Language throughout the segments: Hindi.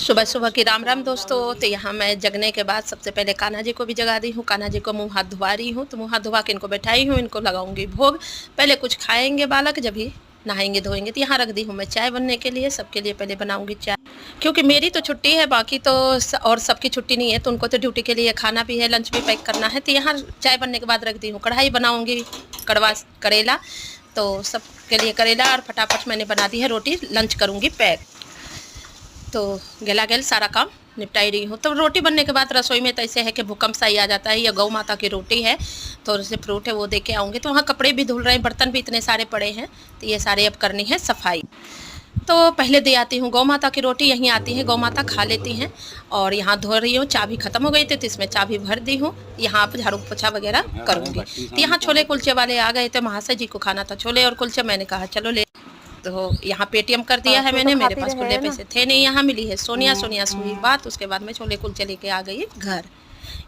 सुबह सुबह की राम राम दोस्तों। तो यहाँ मैं जगने के बाद सबसे पहले कान्हा जी को भी जगा दी हूँ। कान्हा जी को मुंह हाथ धुआ रही हूँ। तो मुंह हाथ धुआ के इनको बैठाई हूँ, इनको लगाऊंगी भोग। पहले कुछ खाएंगे बालक, जब भी नहाएंगे धोएंगे। तो यहाँ रख दी हूँ मैं चाय बनने के लिए। सबके लिए पहले बनाऊंगी चाय, क्योंकि मेरी तो छुट्टी है, बाकी तो और सबकी छुट्टी नहीं है। तो उनको तो ड्यूटी के लिए खाना भी है, लंच भी पैक करना है। तो यहाँ चाय बनने के बाद रख दी हूँ। कढ़ाई बनाऊंगी कड़वा करेला, तो सबके लिए करेला। और फटाफट मैंने बना दी है रोटी, लंच करूँगी पैक। तो गला गल सारा काम निपटाई रही हूँ। तो रोटी बनने के बाद रसोई में तो ऐसे है कि भूकंप सा ही आ जाता है। या गौ माता की रोटी है तो उसे फ्रूट है वो दे के आऊँगी। तो वहाँ कपड़े भी धुल रहे हैं, बर्तन भी इतने सारे पड़े हैं। तो ये सारे अब करनी है सफाई। तो पहले दे आती हूँ गौ माता की रोटी। यहीं आती है गौ माता, खा लेती हैं। और यहाँ धो रही हूँ, चाबी ख़त्म हो गई थी तो इसमें चाबी भर दी हूँ। यहाँ आप झाड़ू पोछा वगैरह करूँगी। तो यहाँ छोले कुलचे वाले आ गए थे, महाशय जी को खाना था छोले और कुलचे। मैंने कहा चलो ले। तो यहाँ पेटीएम कर दिया है मैंने, मेरे पास खुले पैसे थे नहीं। यहाँ मिली है सोनिया सुई बात। उसके बाद मैं छोले कुलचे लेके आ गई घर।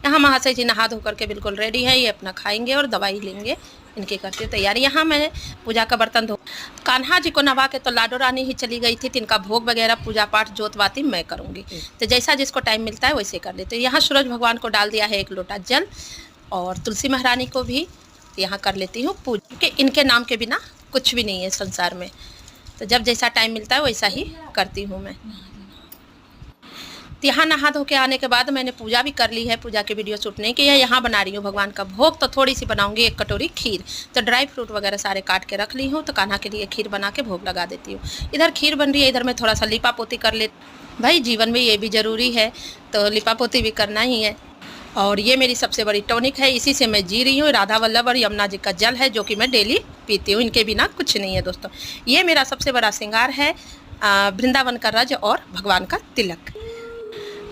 यहाँ महाशय जी नहा धो करके बिल्कुल रेडी है, ये अपना खाएंगे और दवाई लेंगे। इनकी करती हूँ तैयारी। यहाँ मैं पूजा का बर्तन धो, कान्हा जी को नवा के तो लाडो रानी ही चली गई थी। तो इनका भोग वगैरह पूजा पाठ जोतवाती मैं करूँगी। तो जैसा जिसको टाइम मिलता है वैसे कर लेते। यहाँ सूरज भगवान को डाल दिया है 1 लोटा जल, और तुलसी महारानी को भी यहाँ कर लेती हूँ पूजा, कि इनके नाम के बिना कुछ भी नहीं है संसार में। तो जब जैसा टाइम मिलता है वैसा ही करती हूँ मैं। तो यहाँ नहा धो के आने के बाद मैंने पूजा भी कर ली है। पूजा की वीडियो शूट नहीं की है। यहाँ बना रही हूँ भगवान का भोग। तो थोड़ी सी बनाऊंगी 1 कटोरी खीर। तो ड्राई फ्रूट वगैरह सारे काट के रख ली हूँ। तो कान्हा के लिए खीर बना के भोग लगा देती हूँ। इधर खीर बन रही है, इधर मैं थोड़ा सा लिपा पोती कर ले। भाई जीवन में ये भी ज़रूरी है, तो लिपा पोती भी करना ही है। और ये मेरी सबसे बड़ी टॉनिक है, इसी से मैं जी रही हूँ। राधा वल्लभ और यमुना जी का जल है, जो कि मैं डेली पीती हूँ। इनके बिना कुछ नहीं है दोस्तों। ये मेरा सबसे बड़ा श्रृंगार है, वृंदावन का रज और भगवान का तिलक।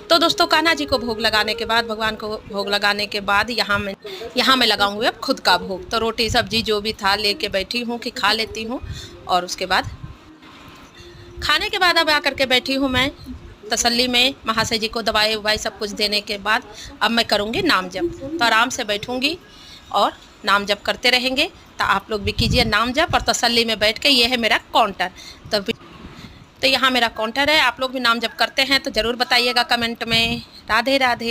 तो दोस्तों कान्हा जी को भोग लगाने के बाद, भगवान को भोग लगाने के बाद यहाँ मैं लगाऊंगी अब खुद का भोग। तो रोटी सब्जी जो भी था लेके बैठी हूँ कि खा लेती हूँ। और उसके बाद खाने के बाद अब आकर के बैठी हूँ मैं तसल्ली में। महाशय जी को दवाई ववाई सब कुछ देने के बाद अब मैं करूँगी नाम जप। तो आराम से बैठूँगी और नाम जप करते रहेंगे। तो आप लोग भी कीजिए नाम जप और तसल्ली में बैठ के। ये है मेरा काउंटर। तो यहाँ मेरा काउंटर है। आप लोग भी नाम जप करते हैं तो ज़रूर बताइएगा कमेंट में। राधे राधे।